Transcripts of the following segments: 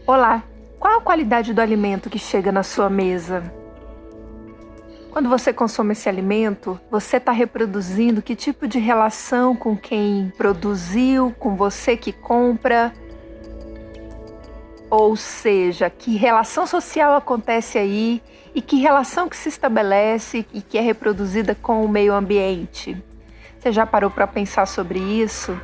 Olá, qual a qualidade do alimento que chega na sua mesa? Quando você consome esse alimento, você está reproduzindo que tipo de relação com quem produziu, com você que compra? Ou seja, que relação social acontece aí e que relação que se estabelece e que é reproduzida com o meio ambiente? Você já parou para pensar sobre isso?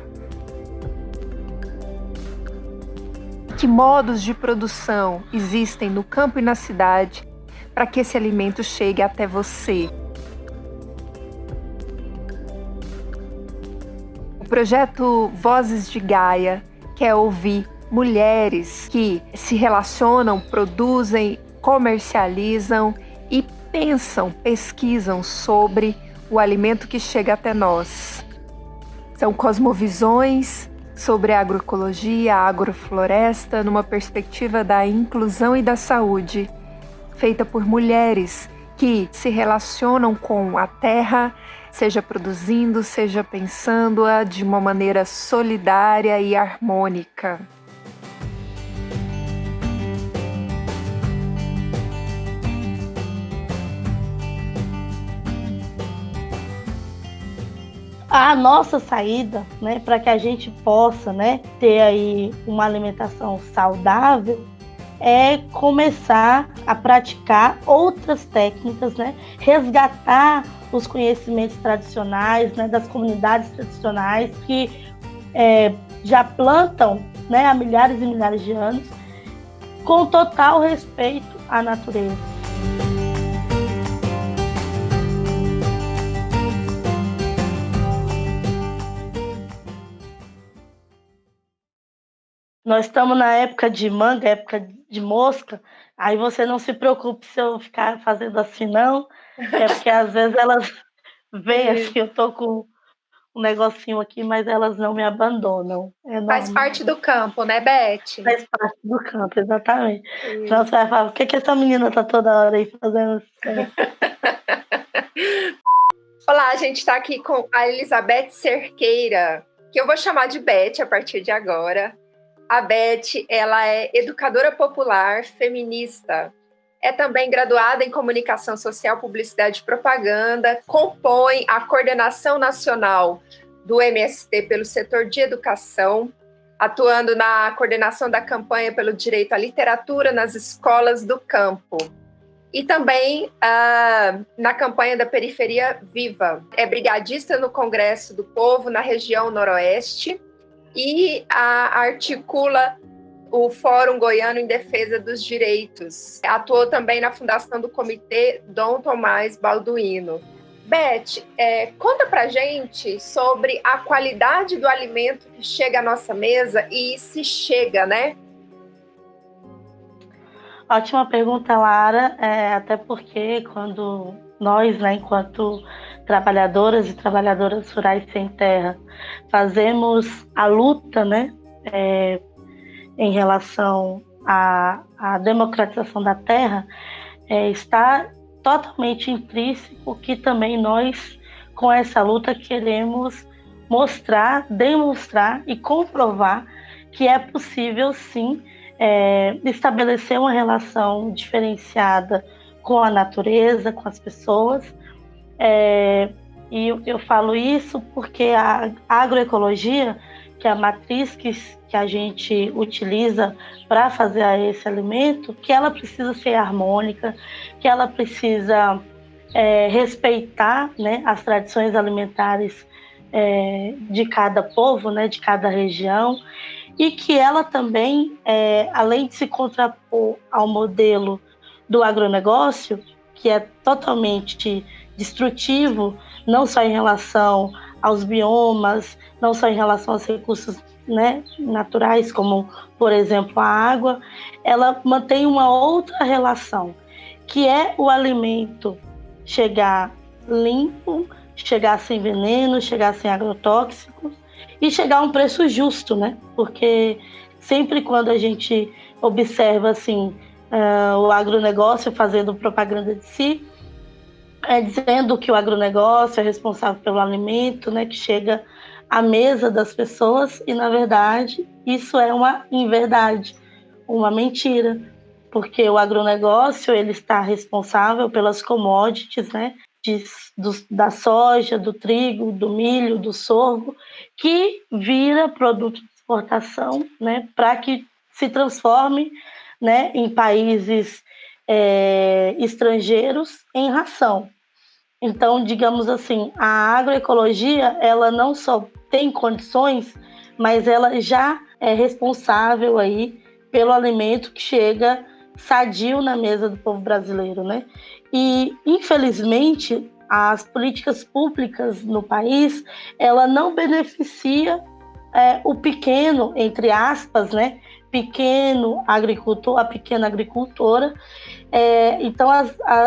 Que modos de produção existem no campo e na cidade para que esse alimento chegue até você? O projeto Vozes de Gaia quer ouvir mulheres que se relacionam, produzem, comercializam e pensam, pesquisam sobre o alimento que chega até nós. São cosmovisões sobre a agroecologia, a agrofloresta, numa perspectiva da inclusão e da saúde, feita por mulheres que se relacionam com a terra, seja produzindo, seja pensando-a de uma maneira solidária e harmônica. A nossa saída, né, para que a gente possa, né, ter aí uma alimentação saudável, é começar a praticar outras técnicas, né, resgatar os conhecimentos tradicionais, né, das comunidades tradicionais que já plantam, né, há milhares e milhares de anos, com total respeito à natureza. Nós estamos na época de manga, época de mosca, aí você não se preocupe se eu ficar fazendo assim, não. É porque às vezes elas vêm assim, eu tô com um negocinho aqui, mas elas não me abandonam. É Faz normal. parte do campo, né, Beth? Faz parte do campo, exatamente. Senão Isso. você vai falar, por que essa menina tá toda hora aí fazendo assim? Olá, a gente está aqui com a Elizabeth Cerqueira, que eu vou chamar de Beth a partir de agora. A Beth, ela é educadora popular, feminista, é também graduada em Comunicação Social, Publicidade e Propaganda, compõe a coordenação nacional do MST pelo setor de educação, atuando na coordenação da campanha pelo direito à literatura nas escolas do campo. E também na campanha da Periferia Viva. É brigadista no Congresso do Povo, na região Noroeste, e articula o Fórum Goiano em Defesa dos Direitos. Atuou também na fundação do Comitê Dom Tomás Balduino. Beth, conta pra gente sobre a qualidade do alimento que chega à nossa mesa e se chega, né? Ótima pergunta, Lara, até porque quando nós, né, enquanto trabalhadoras e trabalhadoras rurais sem terra, fazemos a luta, né, em relação à democratização da terra, está totalmente intrínseco que também nós, com essa luta, queremos mostrar, demonstrar e comprovar que é possível, sim, estabelecer uma relação diferenciada com a natureza, com as pessoas. E eu falo isso porque a agroecologia, que é a matriz que a gente utiliza para fazer esse alimento, que ela precisa ser harmônica, que ela precisa respeitar, né, as tradições alimentares de cada povo, né, de cada região, e que ela também, além de se contrapor ao modelo do agronegócio, que é totalmente destrutivo, não só em relação aos biomas, não só em relação aos recursos, né, naturais, como, por exemplo, a água, ela mantém uma outra relação, que é o alimento chegar limpo, chegar sem veneno, chegar sem agrotóxicos, e chegar a um preço justo, né? Porque sempre quando a gente observa assim, o agronegócio fazendo propaganda de si, dizendo que o agronegócio é responsável pelo alimento, né, que chega à mesa das pessoas, e na verdade isso é uma inverdade, uma mentira, porque o agronegócio ele está responsável pelas commodities, né, da soja, do trigo, do milho, do sorgo, que vira produto de exportação, né, para que se transforme, né, em países estrangeiros em ração. Então, digamos assim, a agroecologia, ela não só tem condições, mas ela já é responsável aí pelo alimento que chega sadio na mesa do povo brasileiro, né? E, infelizmente, as políticas públicas no país, ela não beneficia o pequeno, entre aspas, né? Pequeno agricultor, a pequena agricultora. Então,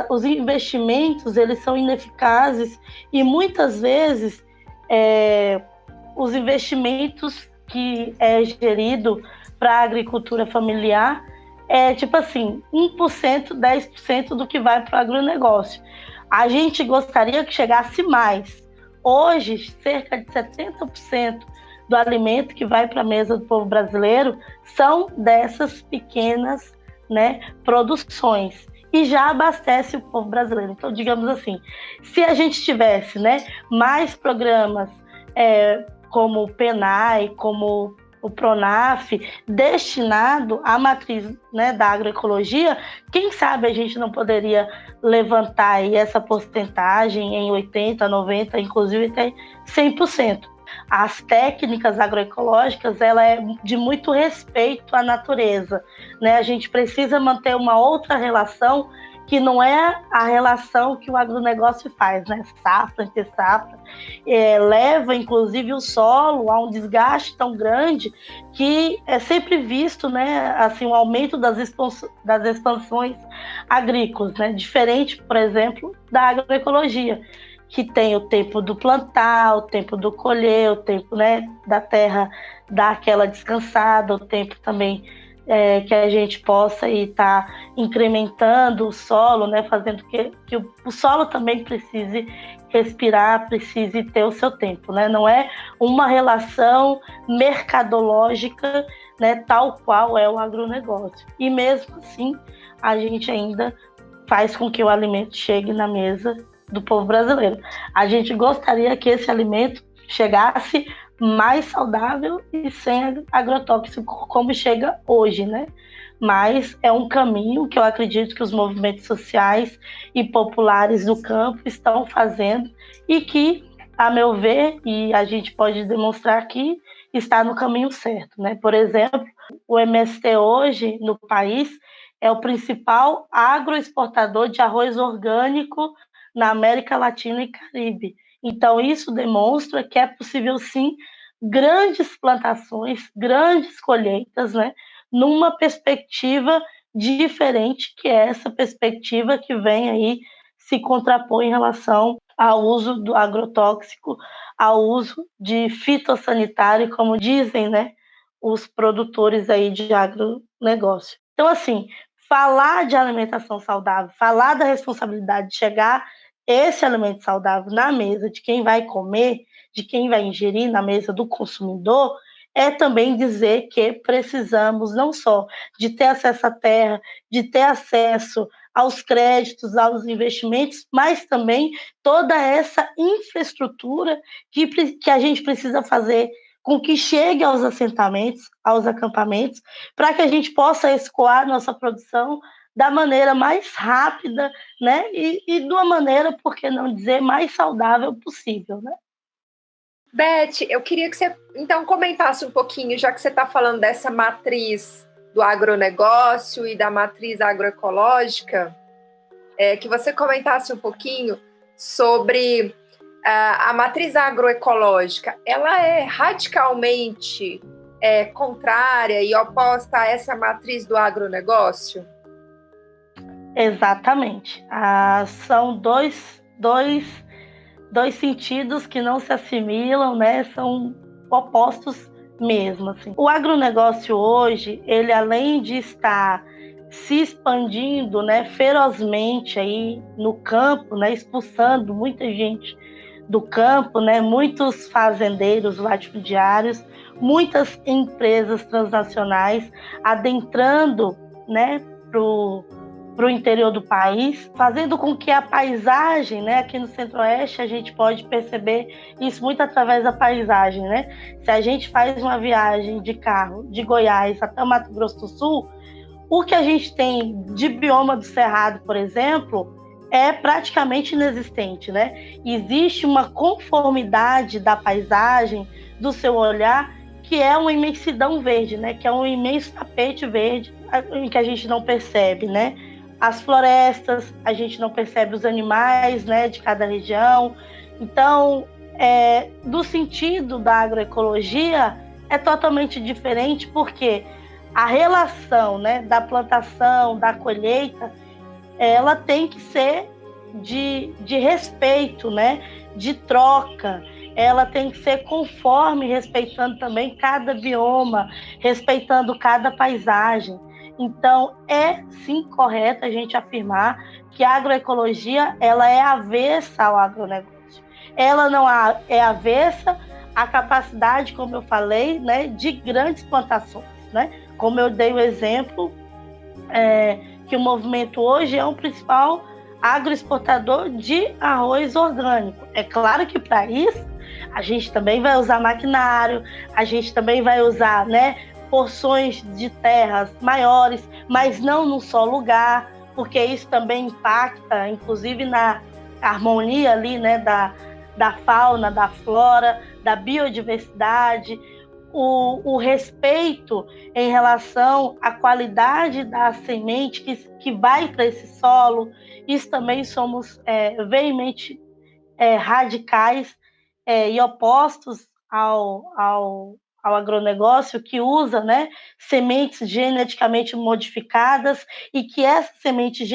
os investimentos eles são ineficazes e muitas vezes os investimentos que é gerido para a agricultura familiar é tipo assim, 1%, 10% do que vai para o agronegócio. A gente gostaria que chegasse mais. Hoje, cerca de 70% do alimento que vai para a mesa do povo brasileiro são dessas pequenas, né, produções, e já abastece o povo brasileiro. Então, digamos assim, se a gente tivesse, né, mais programas como o PENAI, como o PRONAF, destinado à matriz, né, da agroecologia, quem sabe a gente não poderia levantar aí essa porcentagem em 80%, 90%, inclusive até 100%. As técnicas agroecológicas, ela é de muito respeito à natureza, né? A gente precisa manter uma outra relação que não é a relação que o agronegócio faz, né? Safra, entre safra, leva inclusive o solo a um desgaste tão grande que é sempre visto, né? Assim, um aumento das expansões agrícolas, né? Diferente, por exemplo, da agroecologia, que tem o tempo do plantar, o tempo do colher, o tempo, né, da terra dar aquela descansada, o tempo também que a gente possa estar incrementando o solo, né, fazendo que o solo também precise respirar, precise ter o seu tempo, né? Não é uma relação mercadológica, né, tal qual é o agronegócio. E mesmo assim, a gente ainda faz com que o alimento chegue na mesa do povo brasileiro. A gente gostaria que esse alimento chegasse mais saudável e sem agrotóxico, como chega hoje, né? Mas é um caminho que eu acredito que os movimentos sociais e populares do campo estão fazendo e que, a meu ver, e a gente pode demonstrar que está no caminho certo, né? Por exemplo, o MST hoje no país é o principal agroexportador de arroz orgânico na América Latina e Caribe. Então, isso demonstra que é possível, sim, grandes plantações, grandes colheitas, né, numa perspectiva diferente, que é essa perspectiva que vem aí se contrapor em relação ao uso do agrotóxico, ao uso de fitossanitário, como dizem, né, os produtores aí de agronegócio. Então, assim, falar de alimentação saudável, falar da responsabilidade de chegar esse alimento saudável na mesa de quem vai comer, de quem vai ingerir na mesa do consumidor, é também dizer que precisamos não só de ter acesso à terra, de ter acesso aos créditos, aos investimentos, mas também toda essa infraestrutura que a gente precisa fazer com que chegue aos assentamentos, aos acampamentos, para que a gente possa escoar nossa produção da maneira mais rápida, né? E de uma maneira, por que não dizer, mais saudável possível, né? Beth, eu queria que você então comentasse um pouquinho, já que você está falando dessa matriz do agronegócio e da matriz agroecológica, que você comentasse um pouquinho sobre a matriz agroecológica. Ela é radicalmente contrária e oposta a essa matriz do agronegócio? Exatamente. São dois sentidos que não se assimilam, né? São opostos mesmo. Assim. O agronegócio hoje, ele além de estar se expandindo, né, ferozmente aí no campo, né, expulsando muita gente do campo, né? Muitos fazendeiros latifundiários, muitas empresas transnacionais adentrando, né, para o interior do país, fazendo com que a paisagem, né, aqui no Centro-Oeste, a gente pode perceber isso muito através da paisagem, né? Se a gente faz uma viagem de carro de Goiás até o Mato Grosso do Sul, o que a gente tem de bioma do Cerrado, por exemplo, é praticamente inexistente, né? Existe uma conformidade da paisagem, do seu olhar, que é uma imensidão verde, né? Que é um imenso tapete verde em que a gente não percebe, né? As florestas, a gente não percebe os animais, né, de cada região. Então, do sentido da agroecologia é totalmente diferente, porque a relação, né, da plantação, da colheita, ela tem que ser de respeito, né, de troca. Ela tem que ser conforme, respeitando também cada bioma, respeitando cada paisagem. Então, é sim correto a gente afirmar que a agroecologia ela é avessa ao agronegócio. Ela não é avessa à capacidade, como eu falei, né, de grandes plantações, né? Como eu dei o exemplo, que o movimento hoje é o principal agroexportador de arroz orgânico. É claro que para isso a gente também vai usar maquinário, a gente também vai usar, né, porções de terras maiores, mas não num só lugar, porque isso também impacta, inclusive, na harmonia ali, né, da fauna, da flora, da biodiversidade, o respeito em relação à qualidade da semente que vai para esse solo. Isso também somos veemente radicais e opostos ao agronegócio, que usa, né, sementes geneticamente modificadas, e que essa semente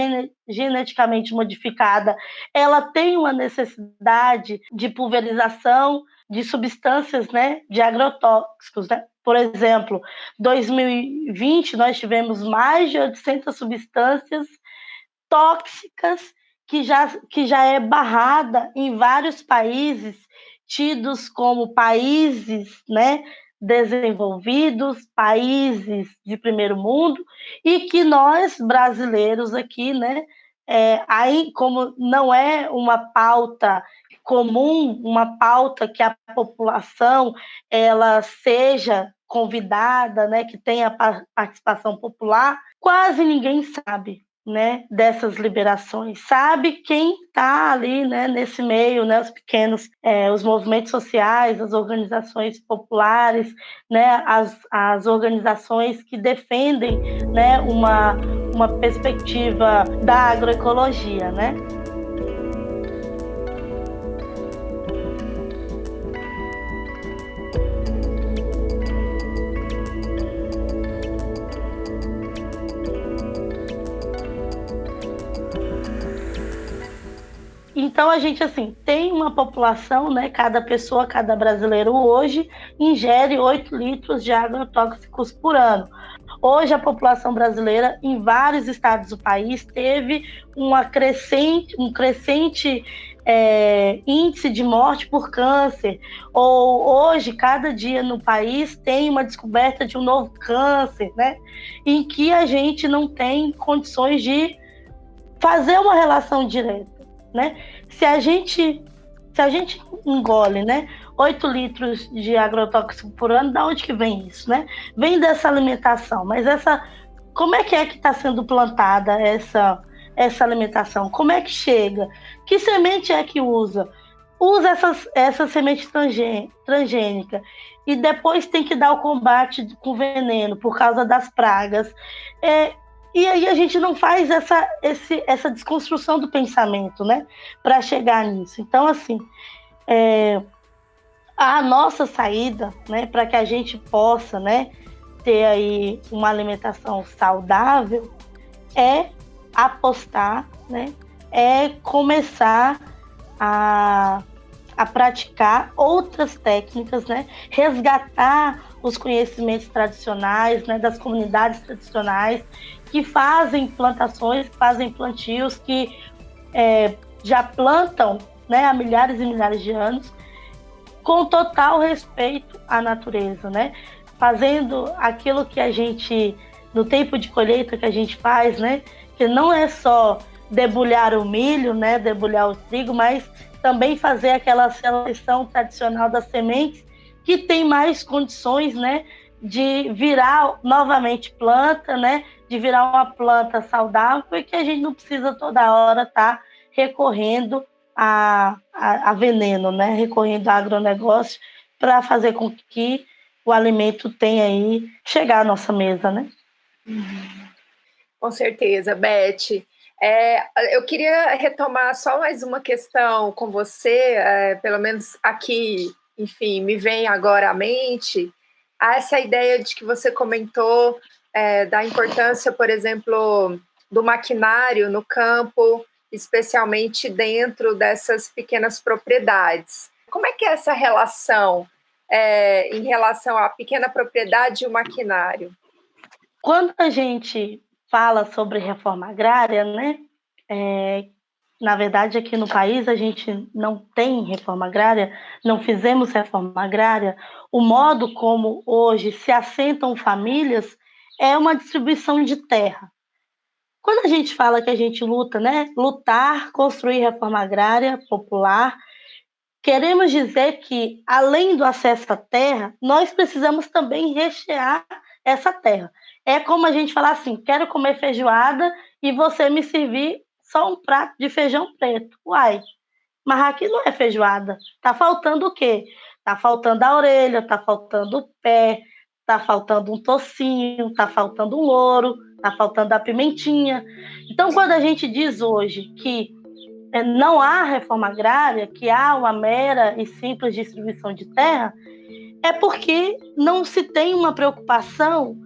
geneticamente modificada ela tem uma necessidade de pulverização de substâncias, né, de agrotóxicos, né? Por exemplo, 2020 nós tivemos mais de 800 substâncias tóxicas que já é barrada em vários países tidos como países, né, desenvolvidos, países de primeiro mundo, e que nós brasileiros aqui, né, aí como não é uma pauta comum, uma pauta que a população ela seja convidada, né, que tenha participação popular, quase ninguém sabe, né, dessas liberações. Sabe quem está ali, né, nesse meio, né, os pequenos, os movimentos sociais, as organizações populares, né, as organizações que defendem, né, uma perspectiva da agroecologia, né? Então, a gente, assim, tem uma população, né? Cada pessoa, cada brasileiro hoje ingere 8 litros de agrotóxicos por ano. Hoje, a população brasileira, em vários estados do país, teve um crescente índice de morte por câncer. Ou hoje, cada dia no país tem uma descoberta de um novo câncer, né? Em que a gente não tem condições de fazer uma relação direta, né? Se a gente engole, né, 8 litros de agrotóxico por ano, da onde que vem isso, né? Vem dessa alimentação, mas como é que está sendo plantada essa alimentação? Como é que chega? Que semente é que usa? Usa essa semente transgênica e depois tem que dar o combate com veneno por causa das pragas. E aí a gente não faz essa desconstrução do pensamento, né, para chegar nisso. Então, assim, a nossa saída, né, para que a gente possa, né, ter aí uma alimentação saudável, é apostar, né, é começar a praticar outras técnicas, né, resgatar os conhecimentos tradicionais, né, das comunidades tradicionais, que fazem plantações, fazem plantios, que já plantam né, há milhares e milhares de anos, com total respeito à natureza, né? Fazendo aquilo que a gente, no tempo de colheita que a gente faz, né? Que não é só debulhar o milho, né? Debulhar o trigo, mas também fazer aquela seleção tradicional das sementes que tem mais condições, né? De virar novamente planta, né? De virar uma planta saudável e que a gente não precisa toda hora estar recorrendo a veneno, né? Recorrendo a agronegócio para fazer com que o alimento tenha aí chegar à nossa mesa, né? Com certeza, Beth. Eu queria retomar só mais uma questão com você, pelo menos aqui, enfim, me vem agora à mente essa ideia de que você comentou da importância, por exemplo, do maquinário no campo, especialmente dentro dessas pequenas propriedades. Como é que é essa relação em relação à pequena propriedade e o maquinário? Quando a gente fala sobre reforma agrária, né? Na verdade, aqui no país a gente não tem reforma agrária, não fizemos reforma agrária. O modo como hoje se assentam famílias é uma distribuição de terra. Quando a gente fala que a gente luta, né? Lutar, construir reforma agrária popular, queremos dizer que, além do acesso à terra, nós precisamos também rechear essa terra. É como a gente falar assim: quero comer feijoada e você me servir só um prato de feijão preto. Uai, mas aqui não é feijoada. Tá faltando o quê? Tá faltando a orelha, tá faltando o pé, tá faltando um tocinho, tá faltando um louro, tá faltando a pimentinha. Então, quando a gente diz hoje que não há reforma agrária, que há uma mera e simples distribuição de terra, é porque não se tem uma preocupação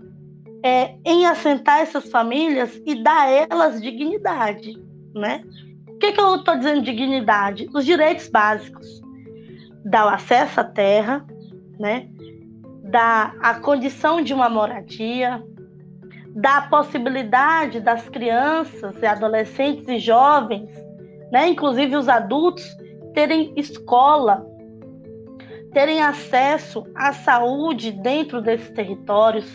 em assentar essas famílias e dar a elas dignidade, né? O que eu estou dizendo de dignidade? Os direitos básicos, dar o acesso à terra, né? Dar a condição de uma moradia, dar a possibilidade das crianças e adolescentes e jovens, né? Inclusive os adultos, terem escola, terem acesso à saúde dentro desses territórios,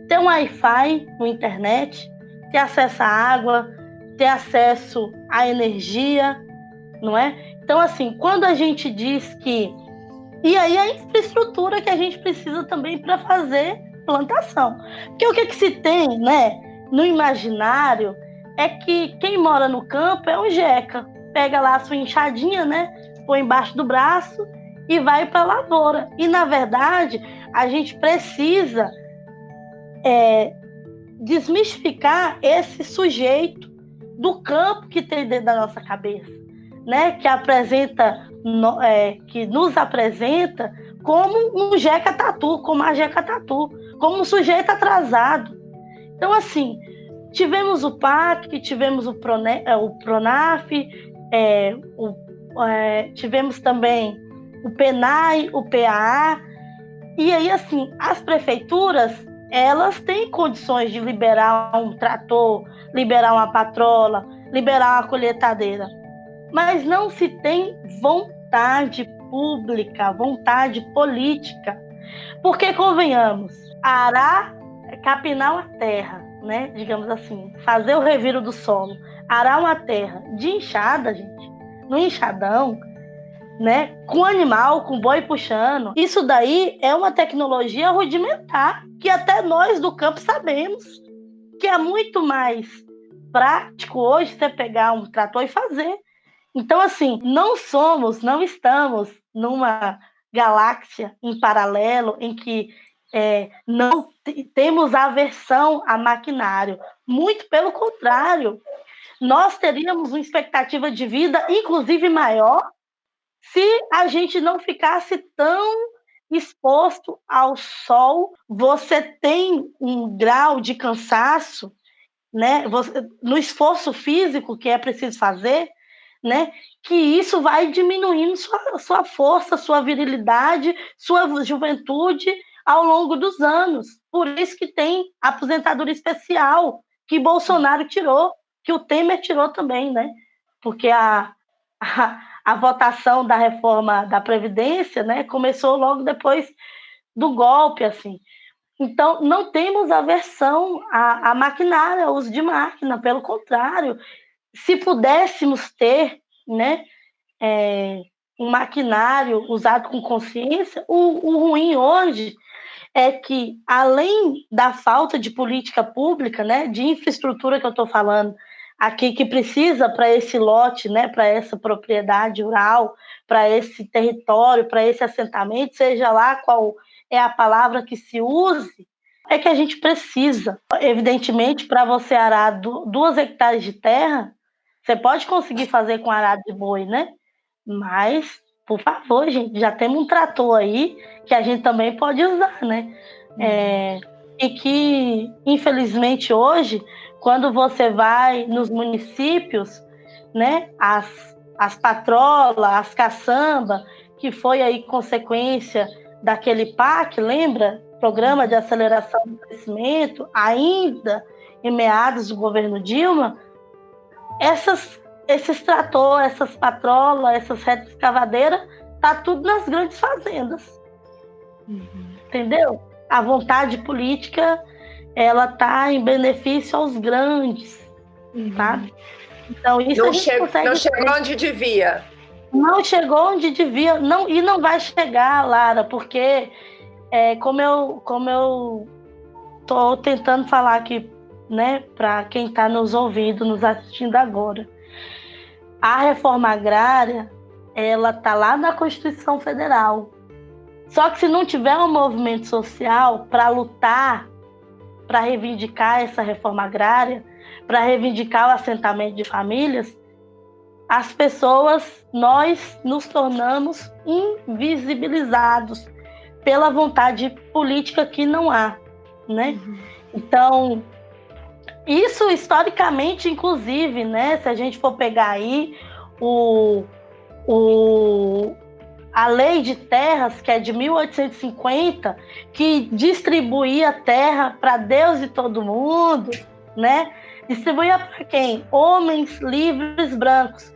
ter um Wi-Fi na internet, ter acesso à água, ter acesso à energia, não é? Então, assim, quando a gente diz que... E aí a infraestrutura que a gente precisa também para fazer plantação. Porque o que se tem, né, no imaginário é que quem mora no campo é um jeca. Pega lá a sua enxadinha, né, põe embaixo do braço e vai para a lavoura. E, na verdade, a gente precisa desmistificar esse sujeito do campo que tem dentro da nossa cabeça, né? Que nos apresenta como um jeca tatu, como a jeca tatu, como um sujeito atrasado. Então, assim, tivemos o PAC, tivemos o Pronaf, tivemos também o PENAI, o PAA, e aí, assim, as prefeituras, elas têm condições de liberar um trator, liberar uma patrola, liberar uma colheitadeira, mas não se tem vontade pública, vontade política. Porque, convenhamos, arar, capinar uma terra, né? Digamos assim, fazer o reviro do solo, arar uma terra de enxada, gente, no enxadão, né? Com animal, com boi puxando. Isso daí é uma tecnologia rudimentar, que até nós do campo sabemos que é muito mais prático hoje você pegar um trator e fazer. Então, assim, não estamos numa galáxia em paralelo em que não temos aversão a maquinário. Muito pelo contrário, nós teríamos uma expectativa de vida, inclusive maior, se a gente não ficasse tão exposto ao sol. Você tem um grau de cansaço, né? No esforço físico que é preciso fazer, né? Que isso vai diminuindo sua força, sua virilidade, sua juventude ao longo dos anos. Por isso que tem aposentadoria especial que Bolsonaro tirou, que o Temer tirou também, né? Porque a votação da reforma da Previdência, né, começou logo depois do golpe, assim. Então, não temos aversão à maquinária, ao uso de máquina, pelo contrário, se pudéssemos ter, né, um maquinário usado com consciência, o ruim hoje é que, além da falta de política pública, né, de infraestrutura que eu estou falando aqui, que precisa para esse lote, né, para essa propriedade rural, para esse território, para esse assentamento, seja lá qual é a palavra que se use, é que a gente precisa. Evidentemente, para você arar 2 hectares de terra, você pode conseguir fazer com arado de boi, né? Mas, por favor, gente, já temos um trator aí que a gente também pode usar, né? E que, infelizmente, hoje, quando você vai nos municípios, né, as patrolas, as caçamba, que foi aí consequência daquele PAC, lembra? Programa de Aceleração do Crescimento, ainda em meados do governo Dilma, esses tratores, essas patrolas, essas retas escavadeiras, tá tudo nas grandes fazendas. Entendeu? A vontade política, ela tá em benefício aos grandes, sabe? Então, isso não a gente consegue... Não chegou onde devia. Não chegou onde devia, não, e não vai chegar, Lara, porque, como eu tô tentando falar aqui, né, para quem está nos ouvindo, nos assistindo agora, a reforma agrária, ela tá lá na Constituição Federal. Só que se não tiver um movimento social para lutar, para reivindicar essa reforma agrária, para reivindicar o assentamento de famílias, as pessoas, nós nos tornamos invisibilizados pela vontade política que não há, né? Então, isso historicamente, inclusive, né? Se a gente for pegar aí a Lei de Terras, que é de 1850, que distribuía terra para Deus e todo mundo, né? Distribuía para quem? Homens livres brancos.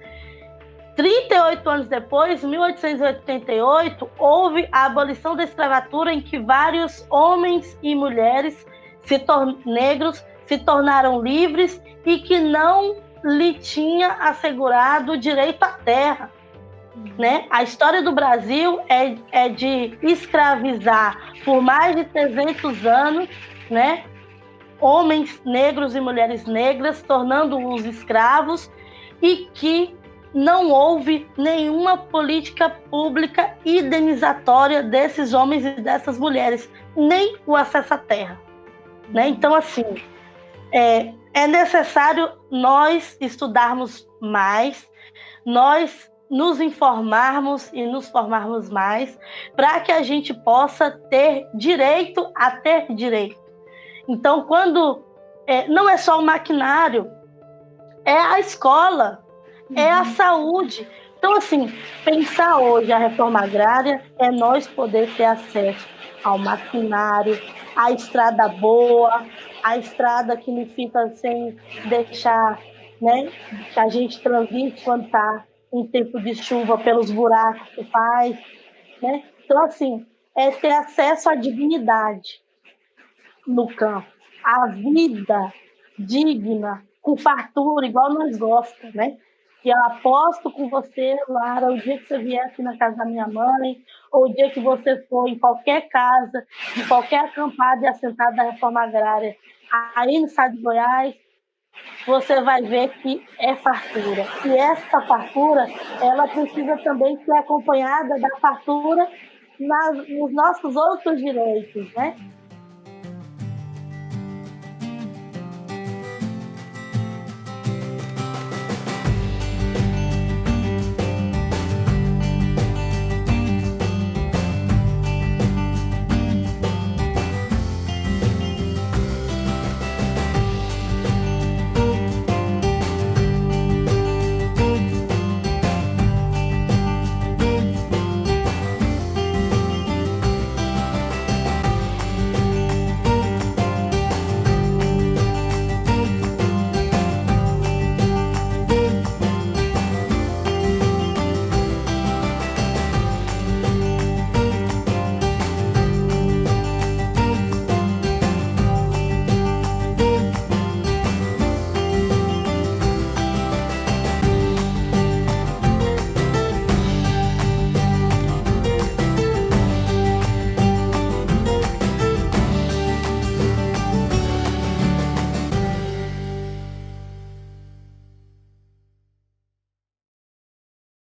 38 anos depois, 1888, houve a abolição da escravatura, em que vários homens e mulheres negros se tornaram livres e que não lhe tinha assegurado o direito à terra. Né? A história do Brasil é de escravizar por mais de 300 anos, né? Homens negros e mulheres negras, tornando-os escravos, e que não houve nenhuma política pública indenizatória desses homens e dessas mulheres, nem o acesso à terra. Né? Então, assim, é necessário nós estudarmos mais, nós nos informarmos e nos formarmos mais, para que a gente possa ter direito a ter direito. Então, quando não é só o maquinário, é a escola, é a saúde. Então, assim, pensar hoje a reforma agrária é nós poder ter acesso ao maquinário, à estrada boa, a estrada que não fica sem deixar, né, que a gente transite quando está em tempo de chuva pelos buracos que faz, né? Então, assim, é ter acesso à dignidade no campo, à vida digna, com fartura, igual nós gostamos, né? E eu aposto com você, Lara, o dia que você vier aqui na casa da minha mãe, ou o dia que você for em qualquer casa, em qualquer acampada e assentado da reforma agrária, aí no estado de Goiás, você vai ver que é fartura. E essa fartura, ela precisa também ser acompanhada da fartura nos nossos outros direitos, né?